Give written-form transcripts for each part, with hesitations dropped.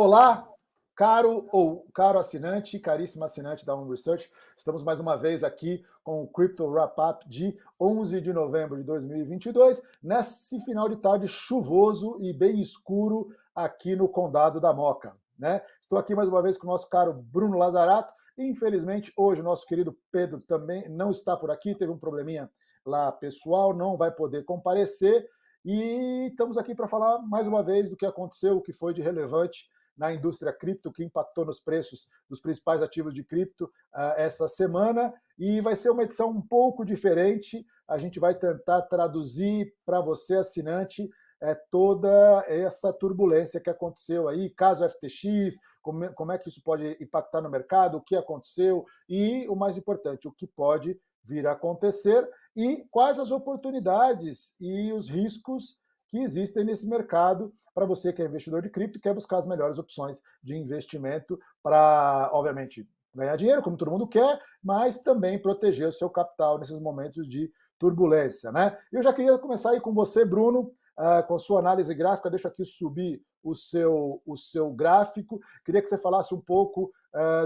Olá, caro assinante, caríssimo assinante da Home Research. Estamos mais uma vez aqui com o Crypto Wrap-Up de 11 de novembro de 2022, nesse final de tarde chuvoso e bem escuro aqui no Condado da Moca, né? Estou aqui mais uma vez com o nosso caro Bruno Lazarato. Infelizmente, hoje o nosso querido Pedro também não está por aqui, teve um probleminha lá pessoal, não vai poder comparecer. E estamos aqui para falar mais uma vez do que aconteceu, o que foi de relevante na indústria cripto, que impactou nos preços dos principais ativos de cripto essa semana. E vai ser uma edição um pouco diferente. A gente vai tentar traduzir para você, assinante, toda essa turbulência que aconteceu aí, caso FTX, como é que isso pode impactar no mercado, o que aconteceu e, o mais importante, o que pode vir a acontecer e quais as oportunidades e os riscos que existem nesse mercado para você que é investidor de cripto e quer buscar as melhores opções de investimento para, obviamente, ganhar dinheiro, como todo mundo quer, mas também proteger o seu capital nesses momentos de turbulência, né? Eu já queria começar aí com você, Bruno, com a sua análise gráfica. Deixa aqui subir o seu gráfico. Queria que você falasse um pouco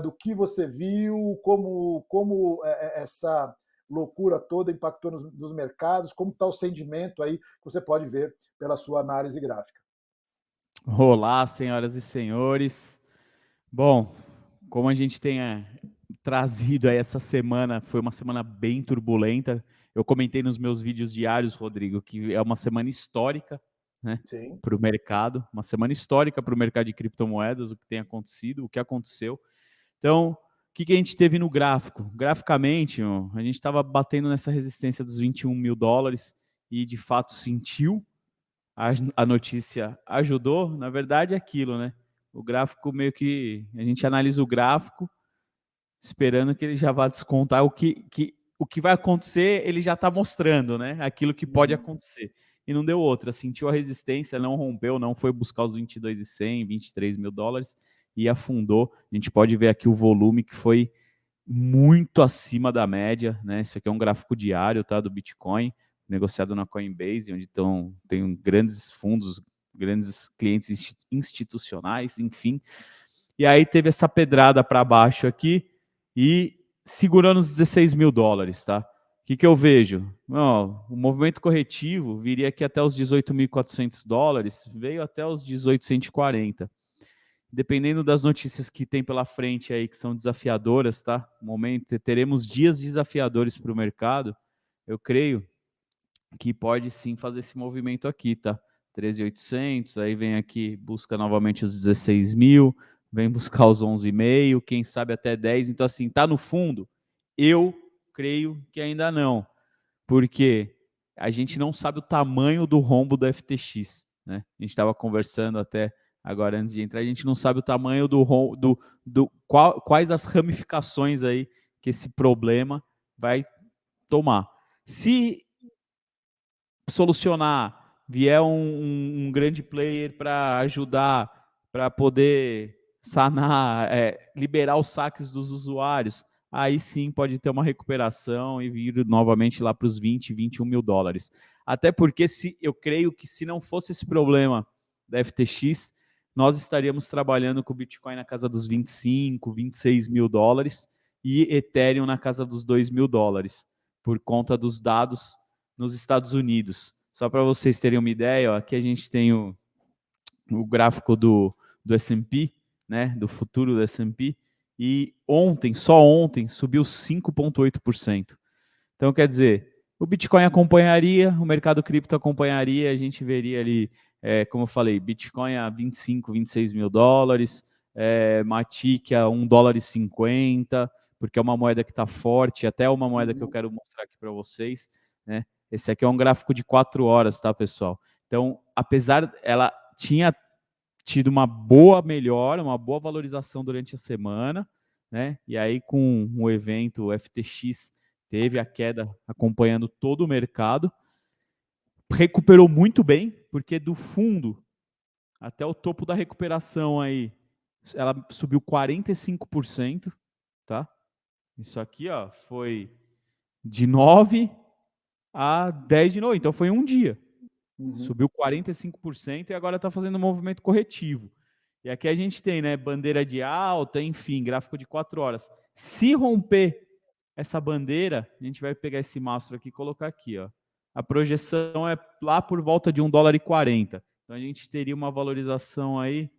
do que você viu, como essa loucura toda impactou nos mercados, como está o sentimento aí que você pode ver pela sua análise gráfica. Olá, senhoras e senhores. Bom, como a gente tem trazido aí essa semana, foi uma semana bem turbulenta. Eu comentei nos meus vídeos diários, Rodrigo, que é uma semana histórica, né, Sim. para o mercado, uma semana histórica para o mercado de criptomoedas, o que tem acontecido, o que aconteceu. Então, o que a gente teve no gráfico? Graficamente, a gente estava batendo nessa resistência dos 21 mil dólares e de fato sentiu. A notícia ajudou, na verdade é aquilo, né? O gráfico meio que a gente analisa o gráfico esperando que ele já vá descontar o que vai acontecer, ele já está mostrando, né? Aquilo que pode Uhum. acontecer. E não deu outra, sentiu a resistência, não rompeu, não foi buscar os 22.100, 23 mil dólares e afundou. A gente pode ver aqui o volume que foi muito acima da média, né? Isso aqui é um gráfico diário, tá, do Bitcoin, negociado na Coinbase, onde tem grandes fundos, grandes clientes institucionais, enfim. E aí teve essa pedrada para baixo aqui e segurando os 16 mil dólares, tá? O que eu vejo? O movimento corretivo viria aqui até os 18.400 dólares, veio até os 18.140. Dependendo das notícias que tem pela frente aí, que são desafiadoras, tá? No momento, teremos dias desafiadores para o mercado. Eu creio que pode sim fazer esse movimento aqui, tá? 13.800, aí vem aqui, busca novamente os 16 mil, vem buscar os 11,5, quem sabe até 10. Então, assim, tá no fundo? Eu creio que ainda não, porque a gente não sabe o tamanho do rombo do FTX, né? A gente estava conversando até agora antes de entrar, a gente não sabe o tamanho quais as ramificações aí que esse problema vai tomar. Se solucionar, vier um grande player para ajudar, para poder sanar, liberar os saques dos usuários, aí sim pode ter uma recuperação e vir novamente lá para os 20, 21 mil dólares. Até porque eu creio que se não fosse esse problema da FTX, nós estaríamos trabalhando com o Bitcoin na casa dos 25, 26 mil dólares e Ethereum na casa dos 2 mil dólares, por conta dos dados nos Estados Unidos. Só para vocês terem uma ideia, ó, aqui a gente tem o gráfico do S&P, né, do futuro do S&P, e só ontem, subiu 5,8%. Então, quer dizer, o Bitcoin acompanharia, o mercado cripto acompanharia, a gente veria ali, como eu falei, Bitcoin a 25, 26 mil dólares, Matic a 1 dólar e 50, porque é uma moeda que está forte, até uma moeda que eu Uhum. quero mostrar aqui para vocês, né? Esse aqui é um gráfico de 4 horas, tá, pessoal? Então, apesar, ela tinha tido uma boa melhora, uma boa valorização durante a semana, né? E aí com o evento FTX teve a queda acompanhando todo o mercado, recuperou muito bem, porque do fundo até o topo da recuperação aí, ela subiu 45%, tá? Isso aqui, ó, foi de 9 a 10 de novo, então foi um dia. Uhum. Subiu 45% e agora está fazendo um movimento corretivo. E aqui a gente tem, né, bandeira de alta, enfim, gráfico de 4 horas. Se romper essa bandeira, a gente vai pegar esse mastro aqui e colocar aqui, ó. A projeção é lá por volta de $1,40. Então a gente teria uma valorização aí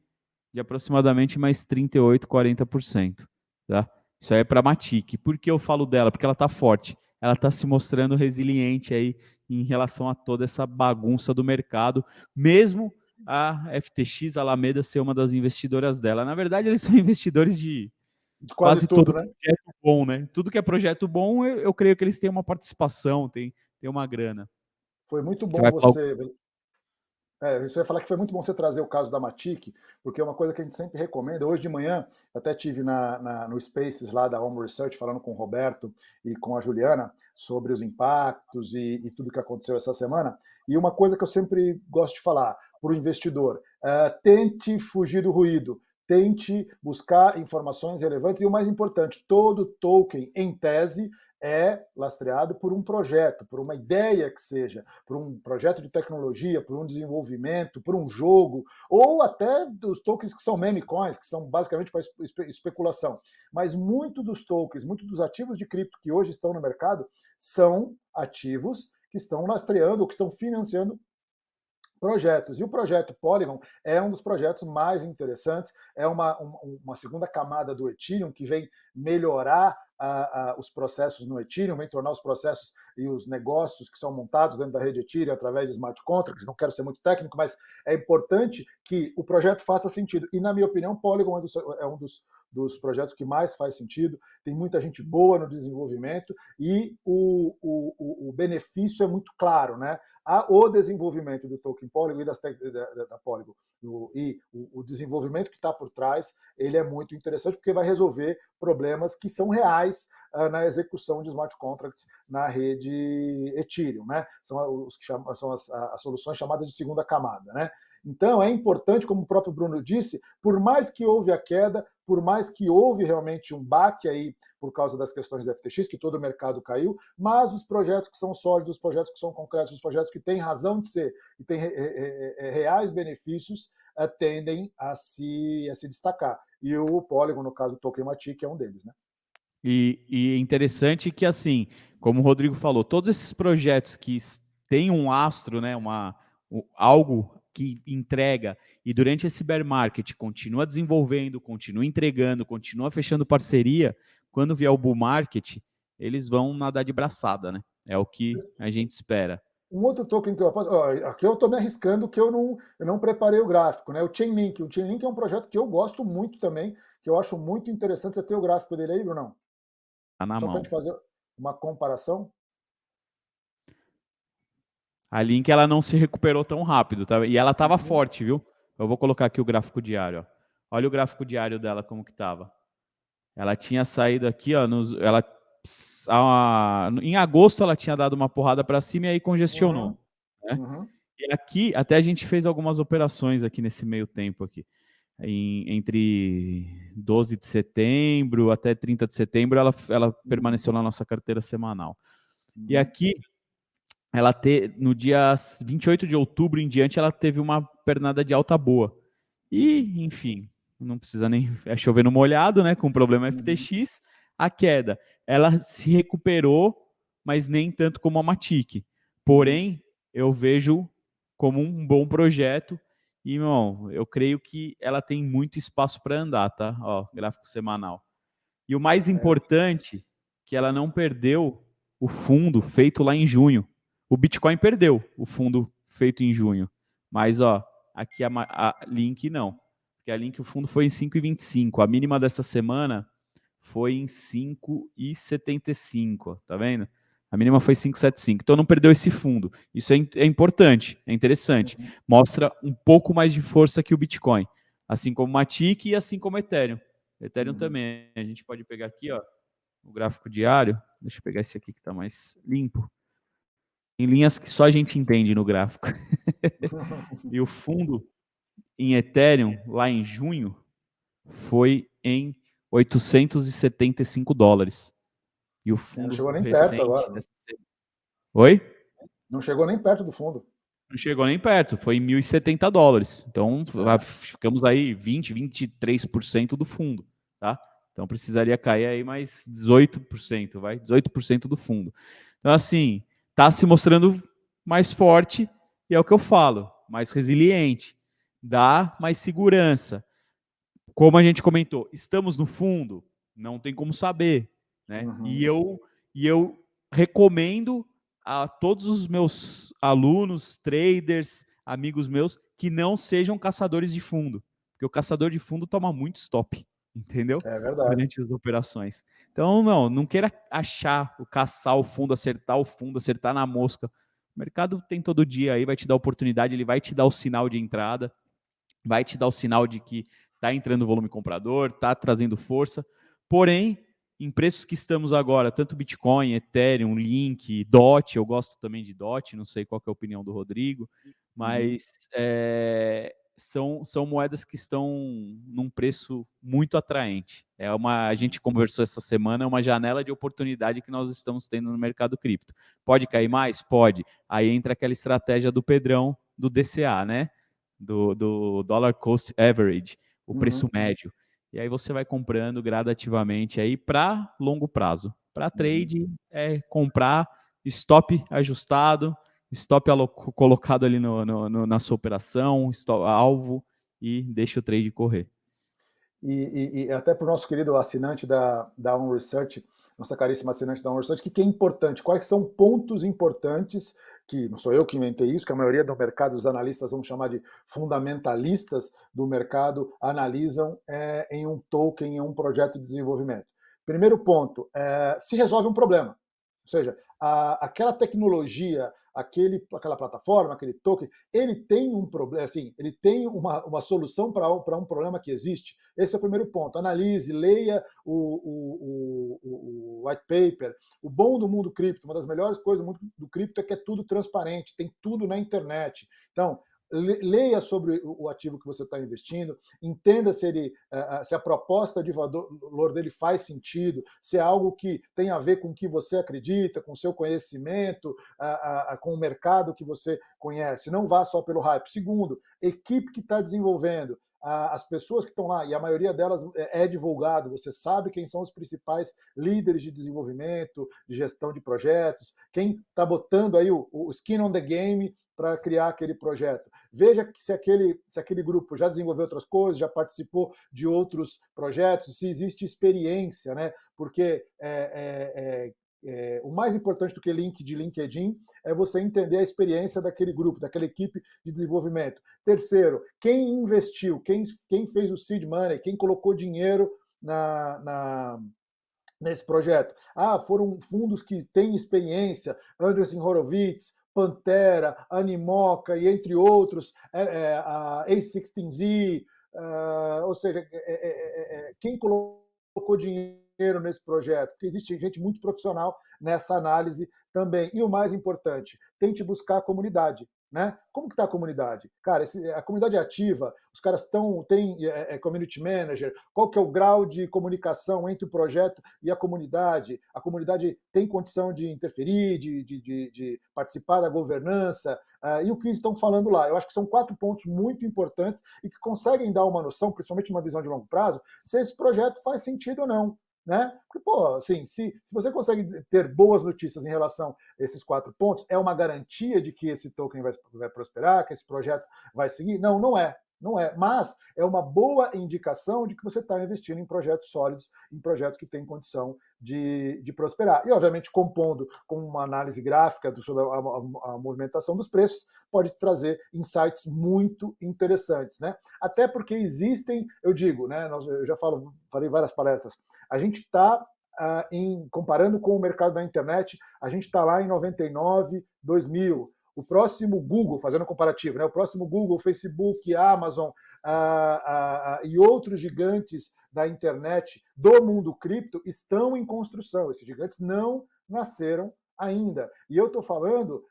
de aproximadamente mais 38, 40%, tá? Isso aí é para a Matic. Por que eu falo dela? Porque ela está forte. Ela está se mostrando resiliente aí em relação a toda essa bagunça do mercado, mesmo a FTX, a Alameda, ser uma das investidoras dela. Na verdade, eles são investidores de De quase quase tudo, todo né? projeto bom, né? Tudo que é projeto bom, eu creio que eles têm uma participação, tem uma grana. Foi muito Você bom vai falar. você. Isso eu ia falar que foi muito bom você trazer o caso da Matic, porque é uma coisa que a gente sempre recomenda. Hoje de manhã, até tive no Spaces lá da Home Research, falando com o Roberto e com a Juliana sobre os impactos e tudo que aconteceu essa semana. E uma coisa que eu sempre gosto de falar para o investidor: tente fugir do ruído, tente buscar informações relevantes e o mais importante, todo token, em tese, é lastreado por um projeto, por uma ideia que seja, por um projeto de tecnologia, por um desenvolvimento, por um jogo, ou até dos tokens que são meme coins, que são basicamente para especulação. Mas muito dos tokens, muito dos ativos de cripto que hoje estão no mercado são ativos que estão lastreando ou que estão financiando projetos. E o projeto Polygon é um dos projetos mais interessantes, é uma segunda camada do Ethereum que vem melhorar os processos no Ethereum, vem tornar os processos e os negócios que são montados dentro da rede Ethereum através de smart contracts. Não quero ser muito técnico, mas é importante que o projeto faça sentido. E, na minha opinião, Polygon é um dos projetos que mais faz sentido. Tem muita gente boa no desenvolvimento e o benefício é muito claro, né? O desenvolvimento do token Polygon e da Polygon e o desenvolvimento que está por trás, ele é muito interessante porque vai resolver problemas que são reais na execução de smart contracts na rede Ethereum, né? São as soluções chamadas de segunda camada, né? Então, é importante, como o próprio Bruno disse, por mais que houve a queda, por mais que houve realmente um baque aí por causa das questões da FTX, que todo o mercado caiu, mas os projetos que são sólidos, os projetos que são concretos, os projetos que têm razão de ser e têm reais benefícios, tendem a se destacar. E o Polygon, no caso, o Token Matic, é um deles, né? E interessante que, assim, como o Rodrigo falou, todos esses projetos que têm um astro, né, algo que entrega, e durante esse bear market continua desenvolvendo, continua entregando, continua fechando parceria, quando vier o bull market, eles vão nadar de braçada, né? É o que a gente espera. Um outro token que eu aposto, aqui eu estou me arriscando que eu não preparei o gráfico, né? O Chainlink. O Chainlink é um projeto que eu gosto muito também, que eu acho muito interessante. Você tem o gráfico dele aí, Bruno? Tá na Só para a mão. gente fazer uma comparação. A Link ela não se recuperou tão rápido, tá? E ela estava Uhum. forte, viu? Eu vou colocar aqui o gráfico diário, ó. Olha o gráfico diário dela como que estava. Ela tinha saído aqui, ó, em agosto ela tinha dado uma porrada para cima e aí congestionou, Uhum. né? Uhum. E aqui até a gente fez algumas operações aqui nesse meio tempo aqui. Entre 12 de setembro até 30 de setembro, ela permaneceu na nossa carteira semanal. E Uhum. aqui, no dia 28 de outubro em diante, ela teve uma pernada de alta boa. E, enfim, não precisa nem chover no molhado, né? Com o problema Uhum. FTX, a queda. Ela se recuperou, mas nem tanto como a Matic. Uhum. Porém, eu vejo como um bom projeto. E, irmão, eu creio que ela tem muito espaço para andar, tá? Ó, gráfico semanal. E o mais É. importante, que ela não perdeu o fundo feito lá em junho. O Bitcoin perdeu o fundo feito em junho. Mas, ó, aqui a Link não. Porque a Link, o fundo foi em 5,25. A mínima dessa semana foi em 5,75. Tá vendo? A mínima foi 5,75. Então não perdeu esse fundo. Isso é importante, é interessante. Uhum. Mostra um pouco mais de força que o Bitcoin. Assim como o Matic e assim como o Ethereum. Ethereum Uhum. também. A gente pode pegar aqui, ó, o gráfico diário. Deixa eu pegar esse aqui que está mais limpo. Em linhas que só a gente entende no gráfico. E o fundo em Ethereum, lá em junho, foi em $875. E o Não fundo chegou nem perto recente agora, né? dessa semana. Oi? Não chegou nem perto do fundo. Não chegou nem perto, foi em $1.070. Então, É, ficamos aí 23% do fundo, tá? Então, precisaria cair aí mais 18%, 18% do fundo. Então, assim, tá se mostrando mais forte e é o que eu falo, mais resiliente, dá mais segurança. Como a gente comentou, estamos no fundo, não tem como saber, né? uhum, E eu recomendo a todos os meus alunos, traders, amigos meus, que não sejam caçadores de fundo, porque o caçador de fundo toma muito stop, entendeu? é verdade. Durante as operações. Então, não queira achar, caçar o fundo, acertar na mosca. O mercado tem todo dia aí, vai te dar oportunidade, ele vai te dar o sinal de entrada, vai te dar o sinal de que está entrando volume comprador, está trazendo força. Porém, em preços que estamos agora, tanto Bitcoin, Ethereum, Link, DOT, eu gosto também de DOT, não sei qual que é a opinião do Rodrigo, Uhum, mas são moedas que estão num preço muito atraente. A gente conversou essa semana, é uma janela de oportunidade que nós estamos tendo no mercado cripto. Pode cair mais? Pode. Aí entra aquela estratégia do Pedrão, do DCA, né? Do Dollar Cost Average, o preço uhum, médio. E aí você vai comprando gradativamente aí para longo prazo. Para uhum. trade é comprar stop ajustado, stop colocado ali na sua operação, stop, alvo e deixa o trade correr. E até para o nosso querido assinante da On Research, nossa caríssima assinante da On Research, o que é importante? Quais são pontos importantes, que não sou eu que inventei isso, que a maioria do mercado, os analistas, vamos chamar de fundamentalistas do mercado, analisam em um token, em um projeto de desenvolvimento. Primeiro ponto, se resolve um problema. Ou seja, aquela tecnologia, aquela plataforma, aquele token, ele tem um problema, assim, ele tem uma solução para um problema que existe. Esse é o primeiro ponto. Analise, leia o white paper. O bom do mundo cripto, uma das melhores coisas do mundo do cripto é que é tudo transparente, tem tudo na internet. Então, leia sobre o ativo que você está investindo, entenda se a proposta de valor dele faz sentido, se é algo que tem a ver com o que você acredita, com o seu conhecimento, com o mercado que você conhece. Não vá só pelo hype. Segundo, equipe que está desenvolvendo, as pessoas que estão lá, e a maioria delas é divulgado, você sabe quem são os principais líderes de desenvolvimento, de gestão de projetos, quem está botando aí o skin on the game para criar aquele projeto. Veja se aquele grupo já desenvolveu outras coisas, já participou de outros projetos, se existe experiência, né? Porque o mais importante do que link de LinkedIn é você entender a experiência daquele grupo, daquela equipe de desenvolvimento. Terceiro, quem investiu, quem fez o seed money, quem colocou dinheiro nesse projeto. Foram fundos que têm experiência, Andreessen Horowitz, Pantera, Animoca e entre outros, a A16Z, ou seja, quem colocou dinheiro nesse projeto, porque existe gente muito profissional nessa análise também. E o mais importante, tente buscar a comunidade. Né? Como que está a comunidade? Cara, a comunidade é ativa, os caras têm community manager, qual que é o grau de comunicação entre o projeto e a comunidade? A comunidade tem condição de interferir, de participar da governança, e o que estão falando lá? Eu acho que são 4 pontos muito importantes e que conseguem dar uma noção, principalmente numa visão de longo prazo, se esse projeto faz sentido ou não. Né? Porque, pô, assim, se você consegue ter boas notícias em relação a esses 4 pontos, é uma garantia de que esse token vai prosperar, que esse projeto vai seguir? Não, não é. Não é, mas é uma boa indicação de que você está investindo em projetos sólidos, em projetos que têm condição de prosperar. E, obviamente, compondo com uma análise gráfica sobre a movimentação dos preços, pode trazer insights muito interessantes. Né? Até porque existem, eu digo, né, eu já falei várias palestras, a gente está comparando com o mercado da internet, a gente está lá em 99, 2000. O próximo Google, fazendo um comparativo, né? O próximo Google, Facebook, Amazon e outros gigantes da internet do mundo cripto estão em construção. Esses gigantes não nasceram ainda. E eu estou falando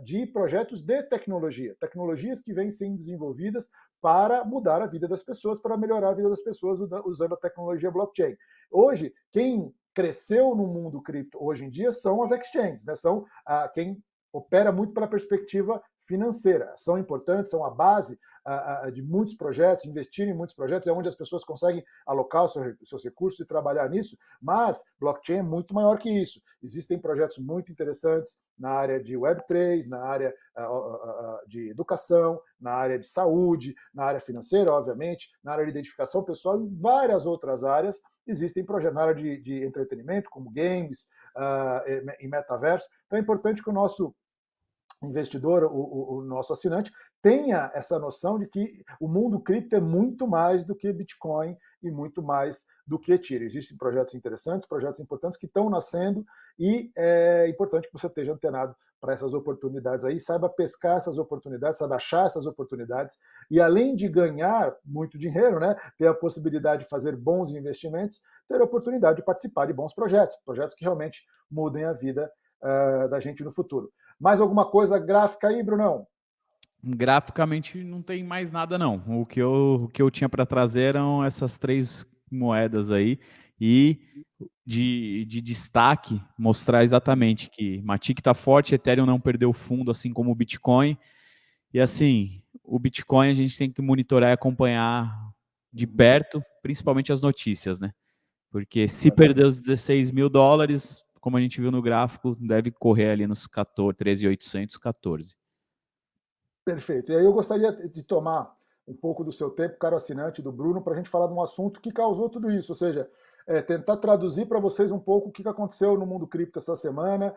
de projetos de tecnologia, tecnologias que vêm sendo desenvolvidas para mudar a vida das pessoas, para melhorar a vida das pessoas usando a tecnologia blockchain. Hoje, quem cresceu no mundo cripto hoje em dia são as exchanges, né? São quem opera muito pela perspectiva financeira. São importantes, são a base de muitos projetos, investir em muitos projetos, é onde as pessoas conseguem alocar os seus recursos e trabalhar nisso, mas blockchain é muito maior que isso. Existem projetos muito interessantes na área de Web3, na área de educação, na área de saúde, na área financeira, obviamente, na área de identificação pessoal e várias outras áreas. Existem projetos na área de entretenimento, como games e metaverso. Então é importante que o nosso investidor, o nosso assinante, tenha essa noção de que o mundo cripto é muito mais do que Bitcoin e muito mais do que Ethereum. Existem projetos interessantes, projetos importantes que estão nascendo e é importante que você esteja antenado para essas oportunidades aí, saiba pescar essas oportunidades, saiba achar essas oportunidades e além de ganhar muito dinheiro, né, ter a possibilidade de fazer bons investimentos, ter a oportunidade de participar de bons projetos, projetos que realmente mudem a vida da gente no futuro. Mais alguma coisa gráfica aí, Brunão? Graficamente não tem mais nada não. O que eu tinha para trazer eram essas 3 moedas aí e de destaque mostrar exatamente que Matic está forte, Ethereum não perdeu fundo, assim como o Bitcoin. E assim, o Bitcoin a gente tem que monitorar e acompanhar de perto, principalmente as notícias, né? Porque se perder os 16 mil dólares, como a gente viu no gráfico, deve correr ali nos 14, 13.800, 14. Perfeito. E aí eu gostaria de tomar um pouco do seu tempo, caro assinante do Bruno, para a gente falar de um assunto que causou tudo isso, ou seja, tentar traduzir para vocês um pouco o que aconteceu no mundo cripto essa semana.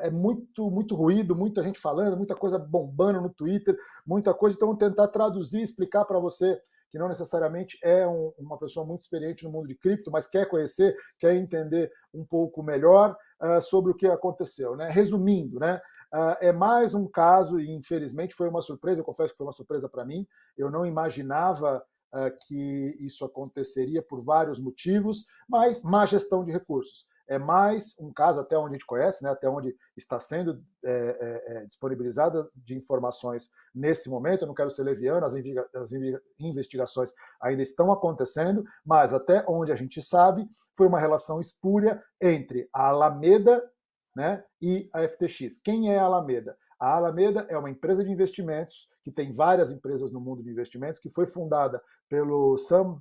É muito ruído, muita gente falando, muita coisa bombando no Twitter, muita coisa. Então, tentar traduzir, explicar para você que não necessariamente é uma pessoa muito experiente no mundo de cripto, mas quer conhecer, quer entender um pouco melhor sobre o que aconteceu. Né? Resumindo, né? É mais um caso, e infelizmente foi uma surpresa, eu confesso que foi uma surpresa para mim, eu não imaginava que isso aconteceria por vários motivos, mas má gestão de recursos. É mais um caso, até onde a gente conhece, né, até onde está sendo disponibilizada de informações nesse momento. Eu não quero ser leviano, as investigações ainda estão acontecendo, mas até onde a gente sabe, foi uma relação espúria entre a Alameda, né, e a FTX. Quem é a Alameda? A Alameda é uma empresa de investimentos, que tem várias empresas no mundo de investimentos, que foi fundada pelo Sam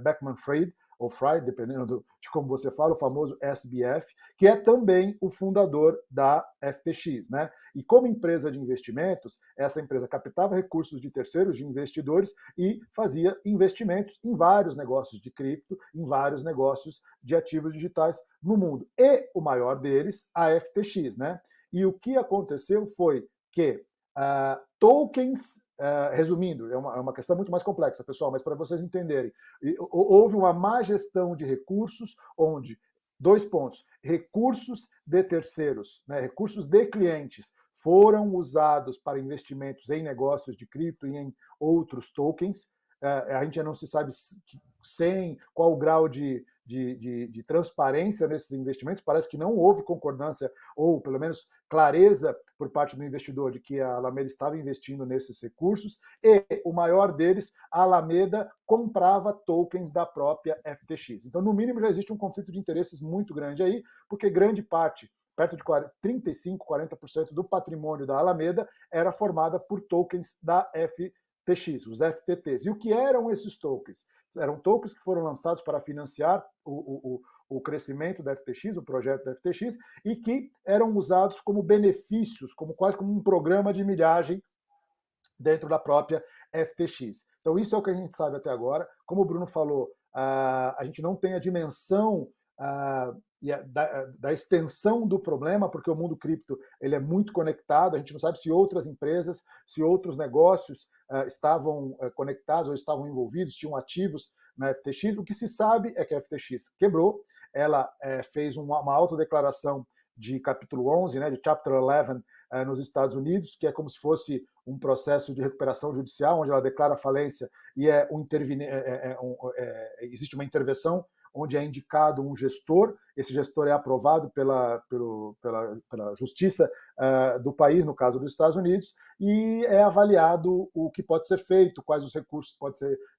Bankman-Fried, ou Fried, dependendo de como você fala, o famoso SBF, que é também o fundador da FTX. Né? E como empresa de investimentos, essa empresa captava recursos de terceiros, de investidores, e fazia investimentos em vários negócios de cripto, em vários negócios de ativos digitais no mundo. E o maior deles, a FTX. Né? E o que aconteceu foi que tokens, resumindo, é uma questão muito mais complexa, pessoal, mas para vocês entenderem, houve uma má gestão de recursos, onde, 2 pontos, recursos de terceiros, né, recursos de clientes, foram usados para investimentos em negócios de cripto e em outros tokens. A gente já não se sabe sem qual o grau de transparência nesses investimentos. Parece que não houve concordância, ou pelo menos clareza por parte do investidor de que a Alameda estava investindo nesses recursos, e o maior deles, a Alameda comprava tokens da própria FTX. Então, no mínimo, já existe um conflito de interesses muito grande aí, porque grande parte, perto de 35%, 40% do patrimônio da Alameda era formada por tokens da FTX, os FTTs. E o que eram esses tokens? Eram tokens que foram lançados para financiar o crescimento da FTX, o projeto da FTX, e que eram usados como benefícios, quase como um programa de milhagem dentro da própria FTX. Então, isso é o que a gente sabe até agora. Como o Bruno falou, a gente não tem a dimensão da extensão do problema, porque o mundo cripto ele é muito conectado, a gente não sabe se outras empresas, se outros negócios estavam conectados ou estavam envolvidos, tinham ativos na FTX. O que se sabe é que a FTX quebrou, ela fez uma autodeclaração de capítulo 11, né, de Chapter 11, nos Estados Unidos, que é como se fosse um processo de recuperação judicial, onde ela declara falência e existe uma intervenção onde é indicado um gestor, esse gestor é aprovado pela justiça do país, no caso dos Estados Unidos, e é avaliado o que pode ser feito, quais os recursos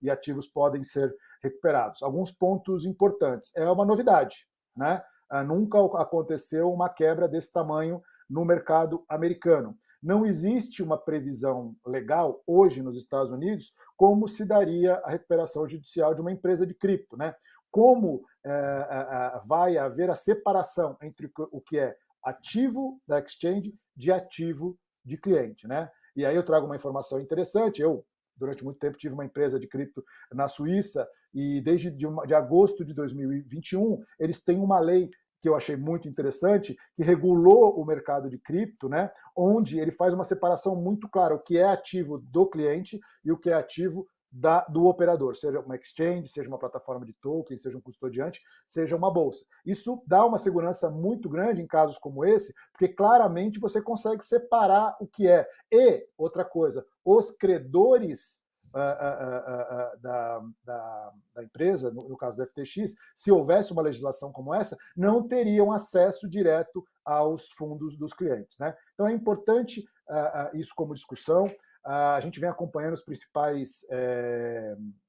e ativos podem ser recuperados. Alguns pontos importantes. É uma novidade, né? Nunca aconteceu uma quebra desse tamanho no mercado americano. Não existe uma previsão legal hoje nos Estados Unidos como se daria a recuperação judicial de uma empresa de cripto, né? Como vai haver a separação entre o que é ativo da exchange de ativo de cliente, né? E aí eu trago uma informação interessante. Eu, durante muito tempo, tive uma empresa de cripto na Suíça e desde de agosto de 2021 eles têm uma lei que eu achei muito interessante, que regulou o mercado de cripto, né? Onde ele faz uma separação muito clara, o que é ativo do cliente e o que é ativo do operador, seja uma exchange, seja uma plataforma de token, seja um custodiante, seja uma bolsa. Isso dá uma segurança muito grande em casos como esse, porque claramente você consegue separar o que é. E, outra coisa, os credores da empresa, no caso da FTX, se houvesse uma legislação como essa, não teriam acesso direto aos fundos dos clientes, né? Então é importante isso como discussão. A gente vem acompanhando os principais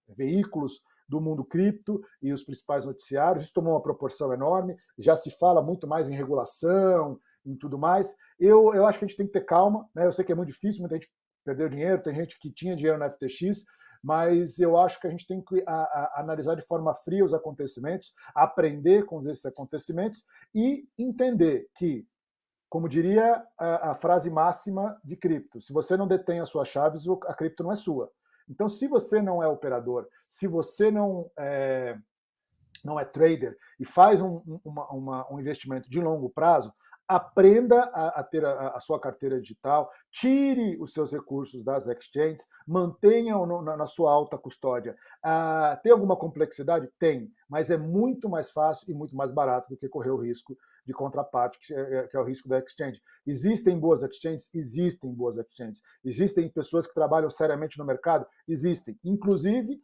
veículos do mundo cripto e os principais noticiários. Isso tomou uma proporção enorme, já se fala muito mais em regulação, em tudo mais. Eu acho que a gente tem que ter calma, né? Eu sei que é muito difícil, muita gente perdeu dinheiro, tem gente que tinha dinheiro na FTX, mas eu acho que a gente tem que analisar de forma fria os acontecimentos, aprender com esses acontecimentos e entender que, como diria a frase máxima de cripto, se você não detém as suas chaves, a cripto não é sua. Então, se você não é operador, se você não é trader e faz um investimento de longo prazo, aprenda a ter a sua carteira digital, tire os seus recursos das exchanges, mantenha na sua alta custódia. Tem alguma complexidade? Tem, mas é muito mais fácil e muito mais barato do que correr o risco de contraparte, que é o risco da exchange. Existem boas exchanges? Existem boas exchanges. Existem pessoas que trabalham seriamente no mercado? Existem. Inclusive,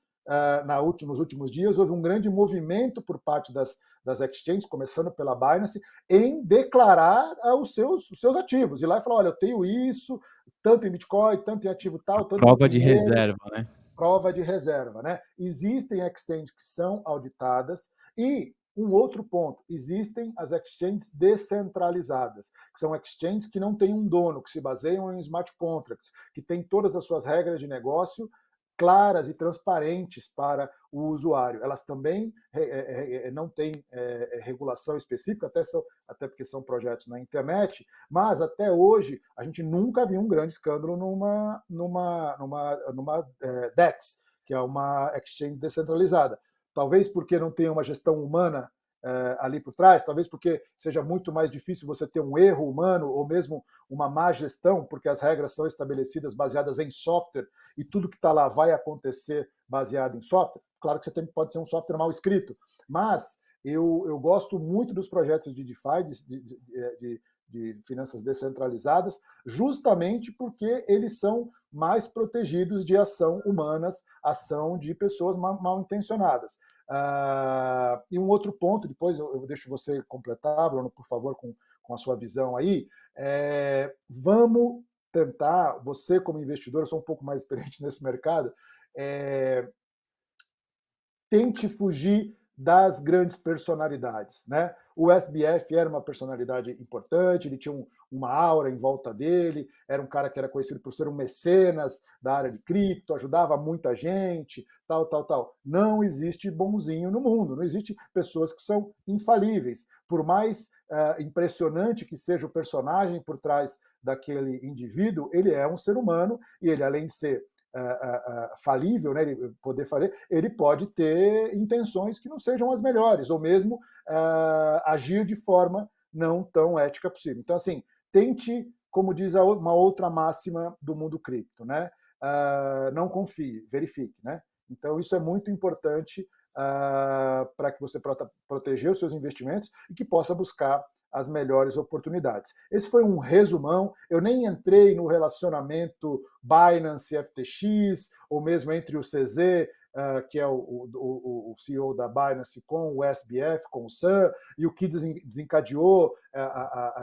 nos últimos dias, houve um grande movimento por parte das exchanges, começando pela Binance, em declarar os seus ativos. E lá e falar, olha, eu tenho isso, tanto em Bitcoin, tanto em ativo tal, tanto Prova em de reserva, né? Prova de reserva, né? Existem exchanges que são auditadas e um outro ponto, existem as exchanges descentralizadas, que são exchanges que não têm um dono, que se baseiam em smart contracts, que têm todas as suas regras de negócio claras e transparentes para o usuário. Elas também não têm regulação específica, até porque são projetos na internet, mas até hoje a gente nunca viu um grande escândalo numa DEX, que é uma exchange descentralizada. Talvez porque não tenha uma gestão humana ali por trás, talvez porque seja muito mais difícil você ter um erro humano ou mesmo uma má gestão, porque as regras são estabelecidas baseadas em software e tudo que está lá vai acontecer baseado em software. Claro que você pode ser um software mal escrito, mas eu gosto muito dos projetos de DeFi, de finanças descentralizadas, justamente porque eles são mais protegidos de ação humanas, ação de pessoas mal intencionadas. E um outro ponto, depois eu deixo você completar, Bruno, por favor, com a sua visão aí. Vamos tentar, você como investidor, eu sou um pouco mais experiente nesse mercado, tente fugir das grandes personalidades, né? O SBF era uma personalidade importante, ele tinha uma aura em volta dele, era um cara que era conhecido por ser um mecenas da área de cripto, ajudava muita gente, tal. Não existe bonzinho no mundo, não existe pessoas que são infalíveis. Por mais impressionante que seja o personagem por trás daquele indivíduo, ele é um ser humano e ele, além de ser falível, né, ele poder falir, ele pode ter intenções que não sejam as melhores, ou mesmo agir de forma não tão ética possível. Então, assim, tente, como diz uma outra máxima do mundo cripto, né? Não confie, verifique, né? Então, isso é muito importante para que você proteger os seus investimentos e que possa buscar as melhores oportunidades. Esse foi um resumão. Eu nem entrei no relacionamento Binance e FTX, ou mesmo entre o CZ, que é o CEO da Binance, com o SBF, com o Sam, e o que desencadeou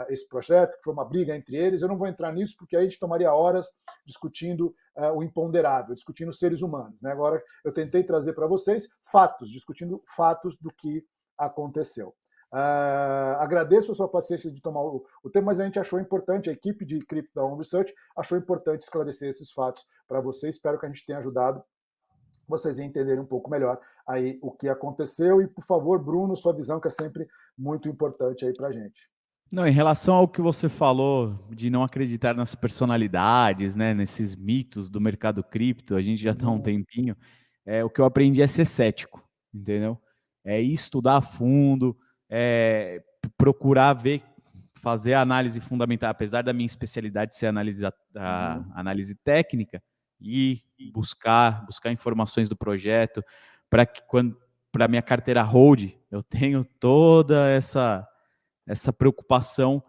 esse projeto, que foi uma briga entre eles. Eu não vou entrar nisso, porque aí a gente tomaria horas discutindo o imponderável, discutindo seres humanos, né? Agora, eu tentei trazer para vocês fatos, discutindo fatos do que aconteceu. Agradeço a sua paciência de tomar o tempo, mas a gente achou importante, a equipe de cripto da Home Research achou importante esclarecer esses fatos para vocês. Espero que a gente tenha ajudado vocês a entenderem um pouco melhor aí o que aconteceu. E, por favor, Bruno, sua visão, que é sempre muito importante aí para a gente. Não, em relação ao que você falou de não acreditar nas personalidades, né, nesses mitos do mercado cripto, a gente já está há um tempinho. O que eu aprendi é ser cético, entendeu? É estudar a fundo, procurar ver, fazer a análise fundamental, apesar da minha especialidade ser a análise técnica, e buscar informações do projeto para que quando para minha carteira hold eu tenho toda essa preocupação.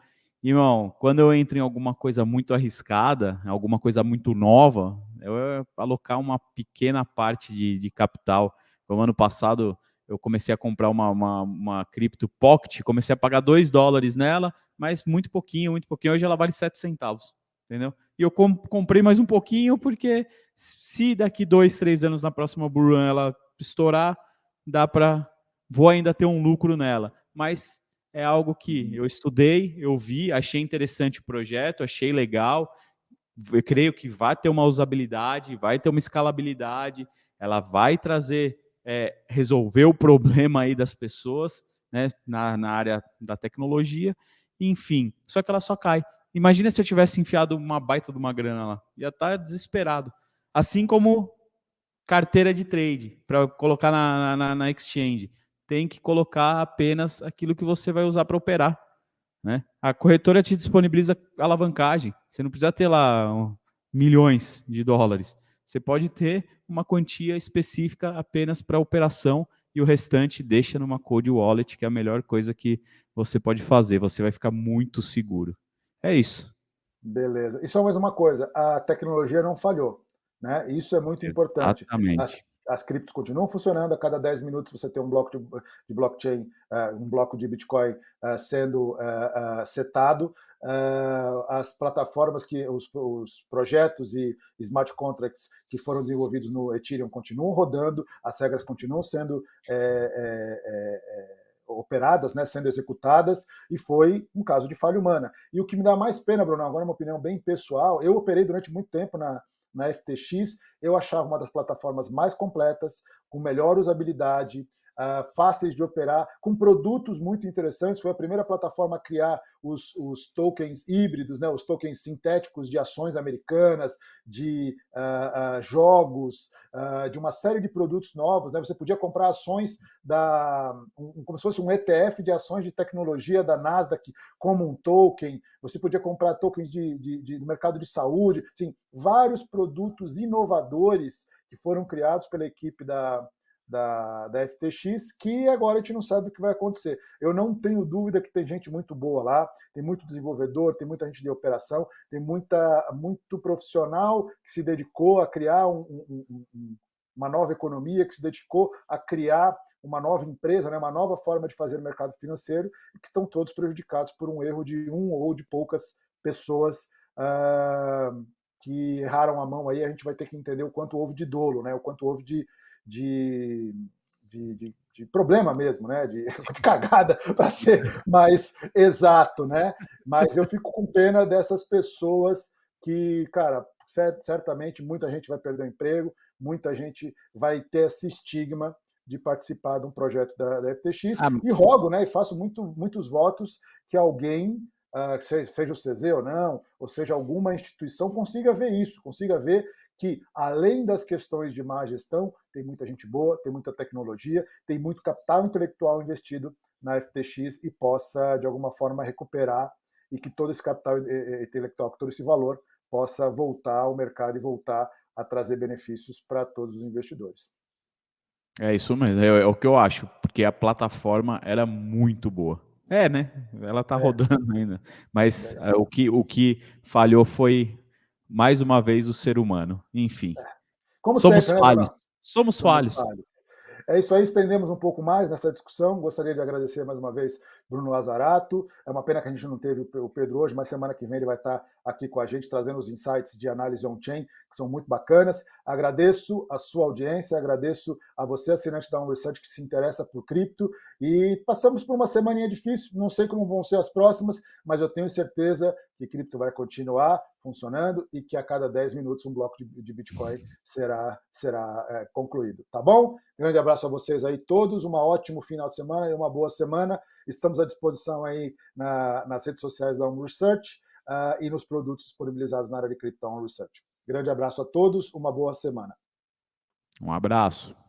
Irmão, quando eu entro em alguma coisa muito arriscada, alguma coisa muito nova, eu alocar uma pequena parte de capital. Como ano passado, eu comecei a comprar uma cripto Pocket, comecei a pagar $2 nela, mas muito pouquinho, hoje ela vale 7 centavos, entendeu? E eu comprei mais um pouquinho, porque se daqui 2, 3 anos na próxima bull run ela estourar, vou ainda ter um lucro nela. Mas é algo que eu estudei, eu vi, achei interessante o projeto, achei legal, eu creio que vai ter uma usabilidade, vai ter uma escalabilidade, ela vai trazer, resolver o problema aí das pessoas, né, na área da tecnologia, enfim, só que ela só cai. Imagina se eu tivesse enfiado uma baita de uma grana lá, ia estar desesperado. Assim como carteira de trade, para colocar na exchange, tem que colocar apenas aquilo que você vai usar para operar, né? A corretora te disponibiliza alavancagem, você não precisa ter lá milhões de dólares, você pode ter uma quantia específica apenas para operação e o restante deixa numa cold wallet, que é a melhor coisa que você pode fazer, você vai ficar muito seguro. É isso. Beleza. E só mais uma coisa, a tecnologia não falhou, né? Isso é muito importante. Exatamente. As criptos continuam funcionando, a cada 10 minutos você tem um bloco de blockchain, um bloco de Bitcoin sendo setado. As plataformas, os projetos e smart contracts que foram desenvolvidos no Ethereum continuam rodando, as regras continuam sendo operadas, né, sendo executadas, e foi um caso de falha humana. E o que me dá mais pena, Bruno, agora é uma opinião bem pessoal, eu operei durante muito tempo na FTX, eu achava uma das plataformas mais completas, com melhor usabilidade, fáceis de operar, com produtos muito interessantes. Foi a primeira plataforma a criar os tokens híbridos, né, os tokens sintéticos de ações americanas, de jogos, de uma série de produtos novos. Né? Você podia comprar ações como se fosse um ETF de ações de tecnologia da Nasdaq como um token. Você podia comprar tokens do mercado de saúde. Assim, vários produtos inovadores que foram criados pela equipe da FTX, que agora a gente não sabe o que vai acontecer. Eu não tenho dúvida que tem gente muito boa lá, tem muito desenvolvedor, tem muita gente de operação, tem muito profissional que se dedicou a criar uma nova economia, que se dedicou a criar uma nova empresa, né, uma nova forma de fazer o mercado financeiro, e que estão todos prejudicados por um erro de um ou de poucas pessoas que erraram a mão aí. A gente vai ter que entender o quanto houve de dolo, né, o quanto houve de problema mesmo, né? De cagada, para ser mais exato, né? Mas eu fico com pena dessas pessoas que, cara, certamente muita gente vai perder o emprego, muita gente vai ter esse estigma de participar de um projeto da FTX, e rogo, né? E faço muitos votos que alguém, seja o CZ ou não, ou seja alguma instituição, consiga ver isso, consiga ver que, além das questões de má gestão, tem muita gente boa, tem muita tecnologia, tem muito capital intelectual investido na FTX e possa, de alguma forma, recuperar, e que todo esse capital intelectual, todo esse valor, possa voltar ao mercado e voltar a trazer benefícios para todos os investidores. É isso mesmo, é o que eu acho, porque a plataforma era muito boa. Né? Ela está rodando ainda. Mas o que falhou foi, mais uma vez, o ser humano. Enfim. Como Somos sempre, né, falhos. Bruno? Somos falhos. É isso aí, estendemos um pouco mais nessa discussão. Gostaria de agradecer mais uma vez Bruno Lazarato. É uma pena que a gente não teve o Pedro hoje, mas semana que vem ele vai estar aqui com a gente, trazendo os insights de análise on-chain, que são muito bacanas. Agradeço a sua audiência, agradeço a você, assinante da OnResearch, que se interessa por cripto, e passamos por uma semaninha difícil, não sei como vão ser as próximas, mas eu tenho certeza que cripto vai continuar funcionando e que a cada 10 minutos um bloco de Bitcoin será concluído, tá bom? Grande abraço a vocês aí todos, um ótimo final de semana e uma boa semana. Estamos à disposição aí nas redes sociais da OnResearch e nos produtos disponibilizados na área de cripto OnResearch. Grande abraço a todos, uma boa semana. Um abraço.